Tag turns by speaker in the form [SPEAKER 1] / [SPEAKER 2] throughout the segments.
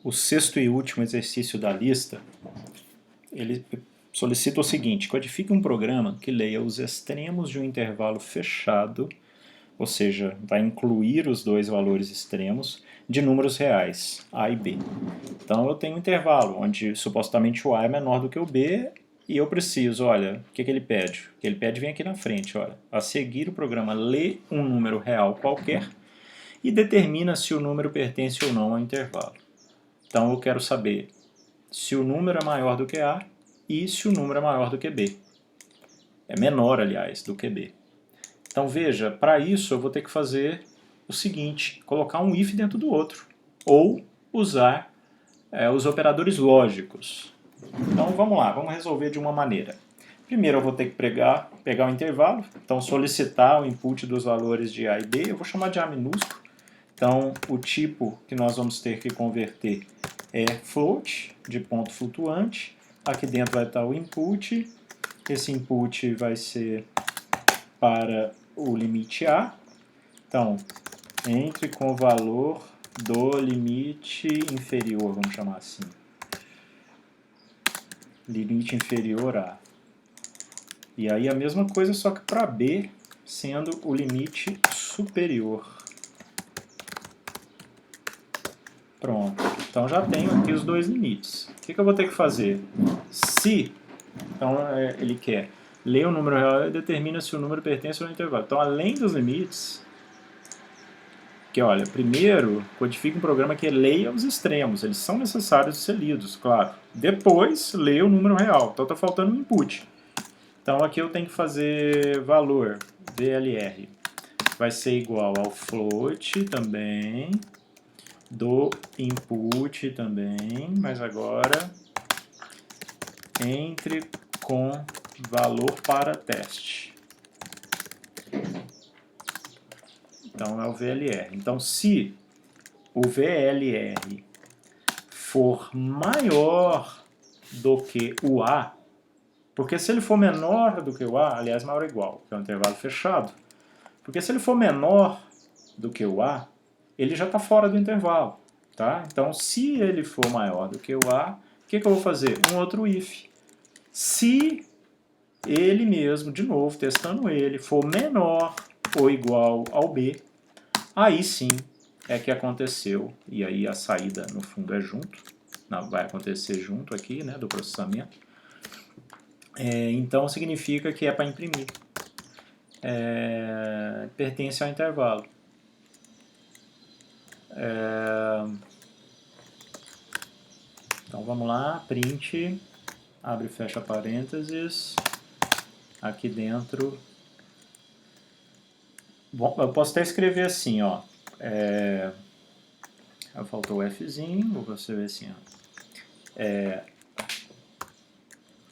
[SPEAKER 1] O sexto e último exercício da lista, ele solicita o seguinte: codifique um programa que leia os extremos de um intervalo fechado, ou seja, vai incluir os dois valores extremos de números reais, A e B. Então eu tenho um intervalo onde supostamente o A é menor do que o B e eu preciso, olha, o que ele pede? O que ele pede vem aqui na frente, olha. A seguir o programa lê um número real qualquer e determina se o número pertence ou não ao intervalo. Então eu quero saber se o número é maior do que A e se o número é maior do que B. É menor, aliás, do que B. Então veja, para isso eu vou ter que fazer o seguinte, colocar um if dentro do outro, ou usar os operadores lógicos. Então vamos lá, vamos resolver de uma maneira. Primeiro eu vou ter que pegar o intervalo, então solicitar o input dos valores de A e B, eu vou chamar de A minúsculo. Então o tipo que nós vamos ter que converter é float, de ponto flutuante. Aqui dentro vai estar o input, esse input vai ser para o limite A. Então, entre com o valor do limite inferior, vamos chamar assim. Limite inferior a. E aí a mesma coisa, só que para B, sendo o limite superior. Pronto. Então já tenho aqui os dois limites. O que eu vou ter que fazer? Se, então ele quer ler o número real e determina se o número pertence ao intervalo. Então, além dos limites, que olha, primeiro codifica um programa que leia os extremos, eles são necessários de ser lidos, claro. Depois, leia o número real, então está faltando um input. Então aqui eu tenho que fazer valor, VLR, vai ser igual ao float também, do input também, mas agora entre com valor para teste. Então é o VLR. Então se o VLR for maior do que o A, porque se ele for menor do que o A, aliás, maior ou igual, que é um intervalo fechado, porque se ele for menor do que o A, ele já está fora do intervalo. Tá? Então, se ele for maior do que o A, o que eu vou fazer? Um outro if. Se ele mesmo, de novo, testando ele, for menor ou igual ao B, aí sim é que aconteceu, e aí a saída no fundo é junto, não, vai acontecer junto aqui, né, do processamento. Então significa que é para imprimir. Pertence ao intervalo. Então vamos lá, print, abre e fecha parênteses, aqui dentro. Bom, eu posso até escrever assim, ó. Faltou o Fzinho, vou escrever assim, ó.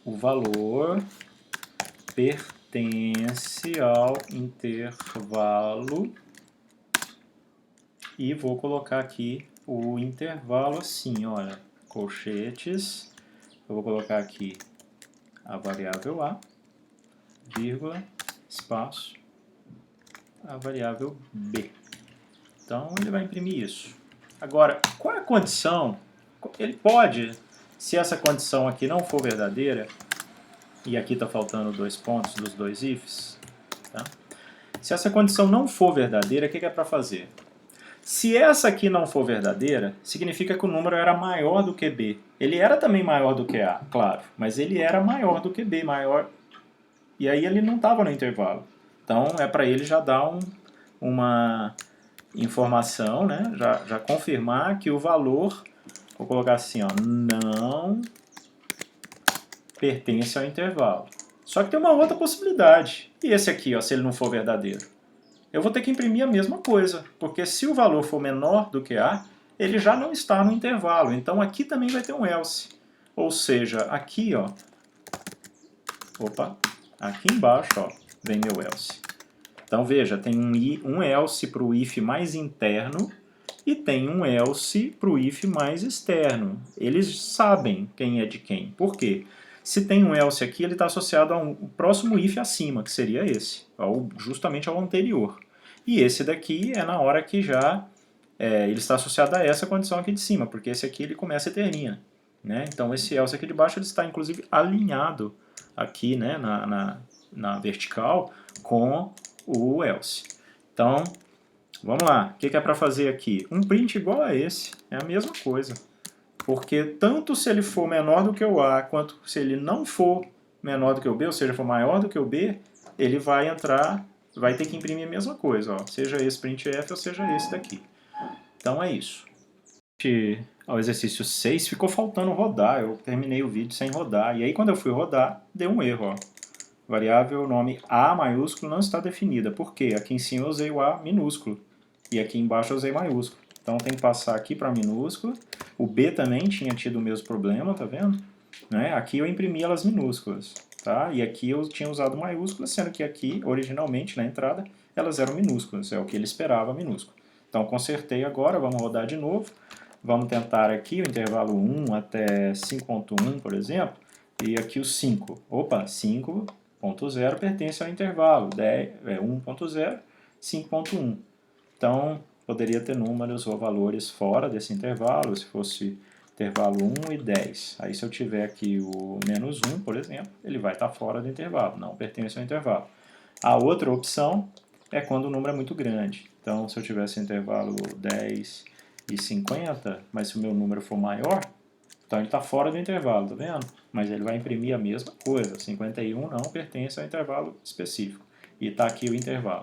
[SPEAKER 1] O valor pertence ao intervalo e vou colocar aqui o intervalo assim, olha, colchetes, eu vou colocar aqui a variável A, vírgula, espaço, a variável B. Então ele vai imprimir isso. Agora, qual é a condição? Ele pode, se essa condição aqui não for verdadeira, e aqui está faltando 2 pontos dos dois ifs, tá? Se essa condição não for verdadeira, o que é para fazer? Se essa aqui não for verdadeira, significa que o número era maior do que B. Ele era também maior do que A, claro, mas ele era maior do que B, maior, e aí ele não estava no intervalo. Então é para ele já dar uma informação, né? já confirmar que o valor, vou colocar assim, ó, não pertence ao intervalo. Só que tem uma outra possibilidade. E esse aqui, ó, se ele não for verdadeiro? Eu vou ter que imprimir a mesma coisa, porque se o valor for menor do que A, ele já não está no intervalo. Então aqui também vai ter um else. Ou seja, aqui, ó, aqui embaixo, ó, vem meu else. Então veja, tem um else para o if mais interno e tem um else para o if mais externo. Eles sabem quem é de quem. Por quê? Se tem um else aqui, ele está associado ao próximo if acima, que seria esse, justamente ao anterior. E esse daqui é na hora que já ele está associado a essa condição aqui de cima, porque esse aqui ele começa e termina. Né? Então esse else aqui de baixo ele está inclusive alinhado aqui, né, na vertical com o else. Então, vamos lá. O que é para fazer aqui? Um print igual a esse é a mesma coisa. Porque tanto se ele for menor do que o A, quanto se ele não for menor do que o B, ou seja, for maior do que o B, ele vai entrar, vai ter que imprimir a mesma coisa, ó, seja esse printf ou seja esse daqui. Então é isso. Ao exercício 6 ficou faltando rodar, eu terminei o vídeo sem rodar, e aí quando eu fui rodar, deu um erro, ó. Variável nome A maiúsculo não está definida, por quê? Aqui em cima eu usei o A minúsculo, e aqui embaixo eu usei maiúsculo. Então tem que passar aqui para minúsculo. O B também tinha tido o mesmo problema, tá vendo? Né? Aqui eu imprimi elas minúsculas, tá? E aqui eu tinha usado maiúsculas, sendo que aqui, originalmente, na entrada, elas eram minúsculas, é o que ele esperava minúsculo. Então consertei agora, vamos rodar de novo. Vamos tentar aqui o intervalo 1 até 5.1, por exemplo, e aqui o 5. Opa, 5.0 pertence ao intervalo 1.0, 5.1. Então, poderia ter números ou valores fora desse intervalo, se fosse intervalo 1 e 10. Aí se eu tiver aqui o menos 1, por exemplo, ele vai estar fora do intervalo, não pertence ao intervalo. A outra opção é quando o número é muito grande. Então, se eu tivesse intervalo 10 e 50, mas se o meu número for maior, então ele está fora do intervalo, tá vendo? Mas ele vai imprimir a mesma coisa, 51 não pertence ao intervalo específico. E está aqui o intervalo.